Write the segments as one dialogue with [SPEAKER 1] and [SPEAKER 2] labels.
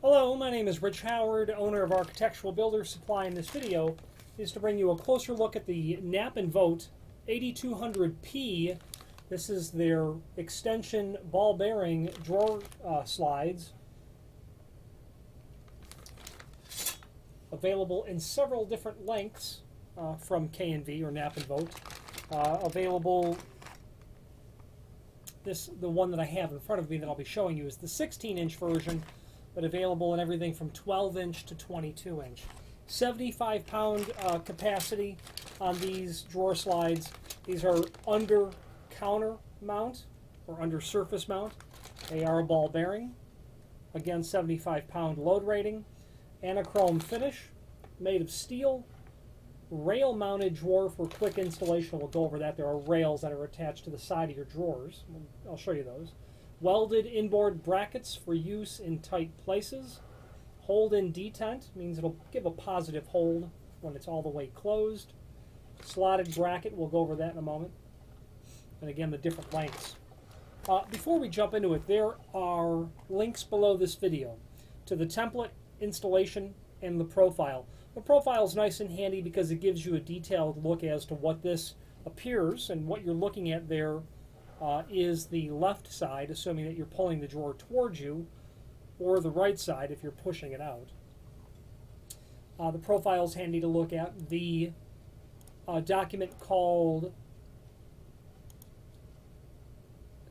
[SPEAKER 1] Hello, my name is Rich Howard, owner of Architectural Builder Supply. In this video is to bring you a closer look at the Knape Vogt 8200P. This is their extension ball bearing drawer slides. Available in several different lengths from K&V or Knape Vogt. Available, the one that I have in front of me that I'll be showing you is the 16-inch version, but available in everything from 12-inch to 22-inch. 75-pound capacity on these drawer slides. These are under counter mount or under surface mount. They are a ball bearing. Again, 75-pound load rating. Anachrome finish, made of steel. Rail-mounted drawer for quick installation. We'll go over that. There are rails that are attached to the side of your drawers. I'll show you those. Welded inboard brackets for use in tight places. Hold-in detent means it'll give a positive hold when it's all the way closed. Slotted bracket, we'll go over that in a moment. And again, the different lengths. Before we jump into it, there are links below this video to the template, installation, and the profile. The profile is nice and handy because it gives you a detailed look as to what this appears, and what you're looking at there is the left side, assuming that you're pulling the drawer towards you, or the right side if you're pushing it out. The profile is handy to look at. The document called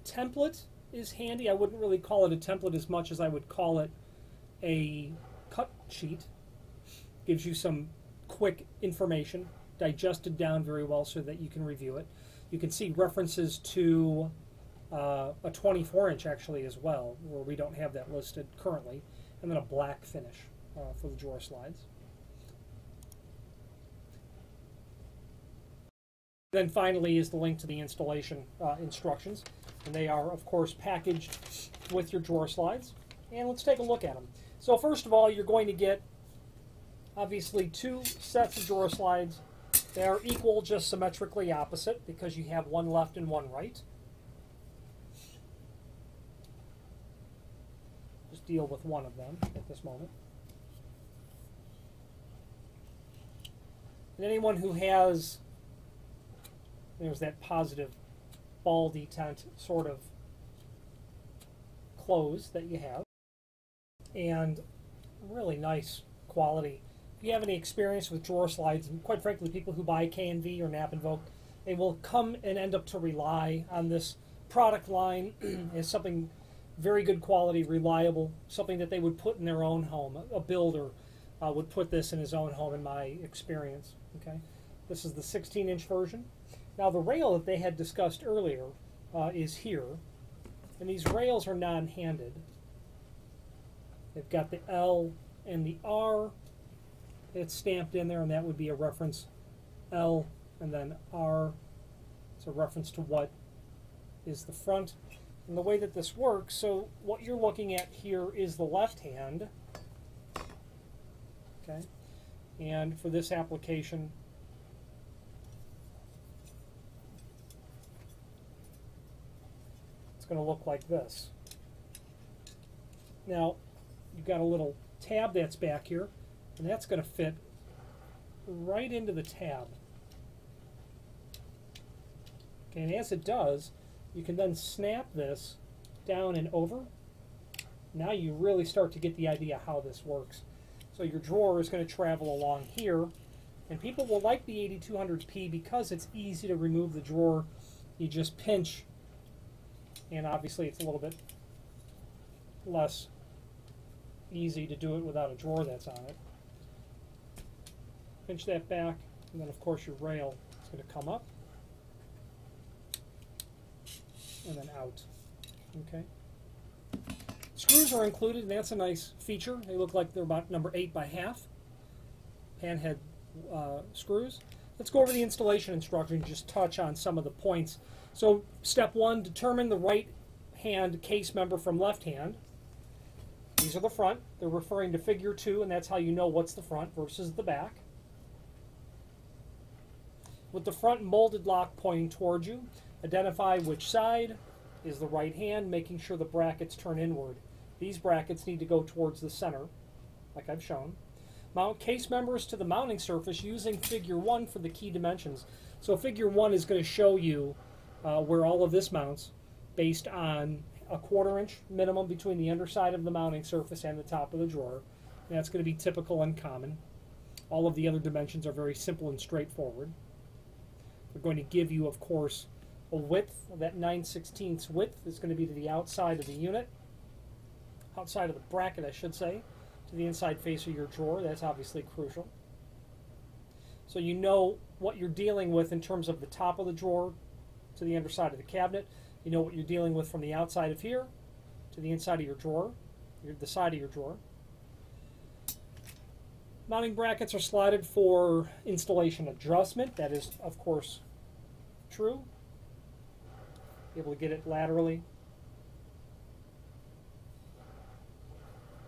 [SPEAKER 1] template is handy. I wouldn't really call it a template as much as I would call it a cut sheet. Gives you some quick information, digested down very well so that you can review it. You can see references to a 24-inch actually as well, where we don't have that listed currently, and then a black finish for the drawer slides. Then finally is the link to the installation instructions, and they are of course packaged with your drawer slides. And let's take a look at them. So first of all, you're going to get obviously two sets of drawer slides. They are equal, just symmetrically opposite, because you have one left and one right. Just deal with one of them at this moment. And anyone who has, there's that positive ball detent sort of close that you have. And really nice quality. If you have any experience with drawer slides, and quite frankly, people who buy K&V or Knape Vogt, they will come and end up to rely on this product line as something very good quality, reliable, something that they would put in their own home. A builder would put this in his own home, in my experience. Okay, this is the 16-inch version. Now the rail that they had discussed earlier is here, and these rails are non-handed. They've got the L and the R. It's stamped in there, and that would be a reference. L and then R. It's a reference to what is the front. And the way that this works, so what you're looking at here is the left hand. Okay. And for this application, it's going to look like this. Now, you've got a little tab that's back here, and that's going to fit right into the tab. Okay, and as it does, you can then snap this down and over. Now you really start to get the idea how this works. So your drawer is going to travel along here, and people will like the 8200P because it's easy to remove the drawer. You just pinch, and obviously it's a little bit less easy to do it without a drawer that's on it. Pinch that back, and then of course your rail is going to come up and then out. Okay. Screws are included, and that's a nice feature. They look like they're about number 8 by half. Panhead screws. Let's go over the installation instructions, just touch on some of the points. So step 1, determine the right hand case member from left hand. These are the front. They're referring to figure 2, and that's how you know what's the front versus the back. With the front molded lock pointing towards you, identify which side is the right hand, making sure the brackets turn inward. These brackets need to go towards the center, like I've shown. Mount case members to the mounting surface using figure 1 for the key dimensions. So figure 1 is going to show you where all of this mounts based on a 1/4 inch minimum between the underside of the mounting surface and the top of the drawer. And that's going to be typical and common. All of the other dimensions are very simple and straightforward. They're going to give you, of course, a width. That 9/16 width is going to be to the outside of the unit, outside of the bracket, I should say, to the inside face of your drawer. That's obviously crucial. So you know what you're dealing with in terms of the top of the drawer to the underside of the cabinet. You know what you're dealing with from the outside of here to the inside of your drawer, the side of your drawer. Mounting brackets are slotted for installation adjustment. That is, of course, true. Be able to get it laterally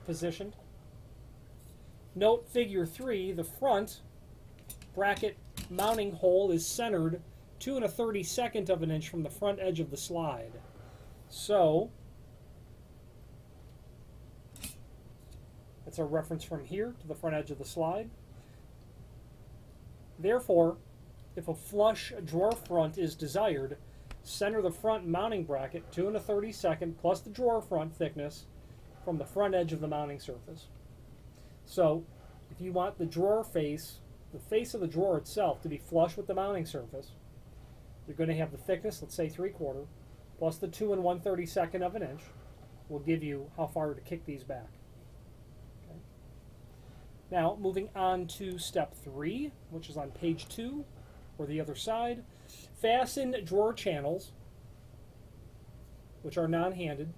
[SPEAKER 1] positioned. Note figure 3, the front bracket mounting hole is centered 2 1/32 of an inch from the front edge of the slide. So that's a reference from here to the front edge of the slide. Therefore, if a flush drawer front is desired, center the front mounting bracket 2 1/32 plus the drawer front thickness from the front edge of the mounting surface. So if you want the drawer face, the face of the drawer itself, to be flush with the mounting surface, you're going to have the thickness, let's say 3/4, plus the 2 1/32 of an inch will give you how far to kick these back. Okay. Now, moving on to step 3, which is on page 2, or the other side. Fasten drawer channels, which are non-handed,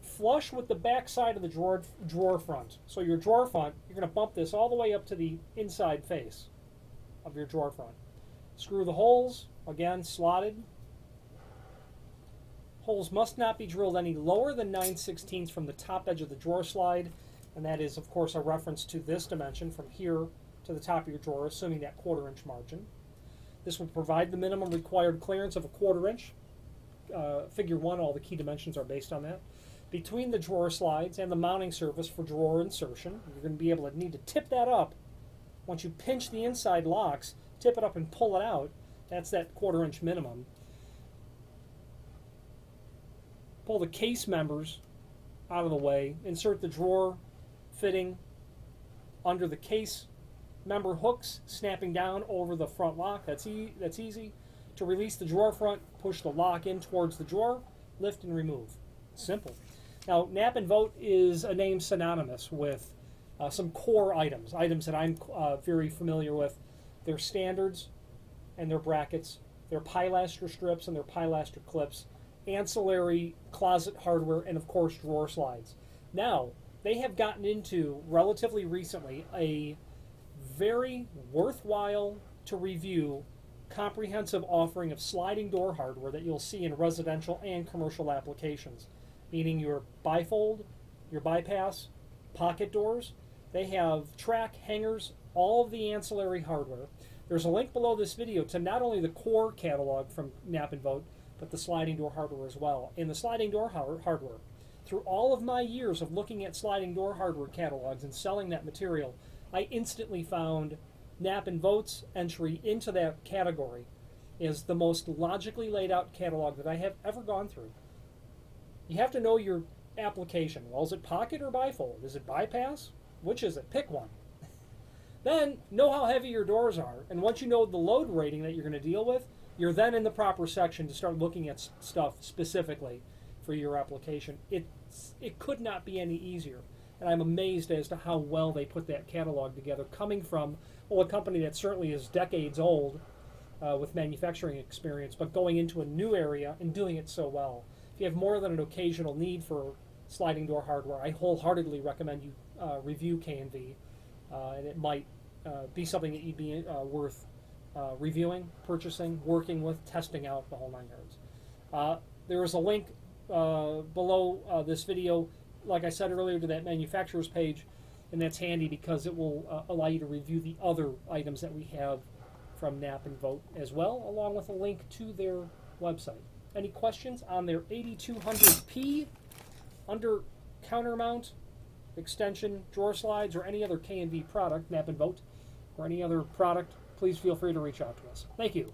[SPEAKER 1] flush with the back side of the drawer front. So your drawer front, you're going to bump this all the way up to the inside face of your drawer front. Screw the holes, again slotted. Holes must not be drilled any lower than 9/16 from the top edge of the drawer slide, and that is, of course, a reference to this dimension from here to the top of your drawer, assuming that 1/4 inch margin. This will provide the minimum required clearance of a 1/4 inch. Figure 1, all the key dimensions are based on that. Between the drawer slides and the mounting surface for drawer insertion, you're going to be able to need to tip that up. Once you pinch the inside locks, tip it up and pull it out. That's that 1/4 inch minimum. Pull the case members out of the way. Insert the drawer fitting under the case member hooks, snapping down over the front lock. That's easy. To release the drawer front, push the lock in towards the drawer, lift and remove. Simple. Now, Knape Vogt is a name synonymous with some core items that I'm very familiar with. Their standards and their brackets, their pilaster strips and their pilaster clips, ancillary closet hardware, and of course drawer slides. Now, they have gotten into, relatively recently, a very worthwhile to review comprehensive offering of sliding door hardware that you'll see in residential and commercial applications, meaning your bifold, your bypass, pocket doors. They have track, hangers, all of the ancillary hardware. There's a link below this video to not only the core catalog from Knape Vogt, but the sliding door hardware as well. In the sliding door hardware, through all of my years of looking at sliding door hardware catalogs and selling that material, I instantly found Knape Vogt's entry into that category is the most logically laid out catalog that I have ever gone through. You have to know your application. Well, is it pocket or bifold? Is it bypass? Which is it? Pick one. Then know how heavy your doors are, and once you know the load rating that you're going to deal with, you're then in the proper section to start looking at stuff specifically for your application. It could not be any easier, and I'm amazed as to how well they put that catalog together, coming from, well, a company that certainly is decades old with manufacturing experience, but going into a new area and doing it so well. If you have more than an occasional need for sliding door hardware, I wholeheartedly recommend you review K&V, and it might be something that you'd be worth reviewing, purchasing, working with, testing out, the whole 9 yards. There is a link below this video, like I said earlier, to that manufacturer's page, and that's handy because it will allow you to review the other items that we have from Knape Vogt as well, along with a link to their website. Any questions on their 8200P under counter mount, extension, drawer slides, or any other K&V product, Knape Vogt, or any other product, please feel free to reach out to us. Thank you.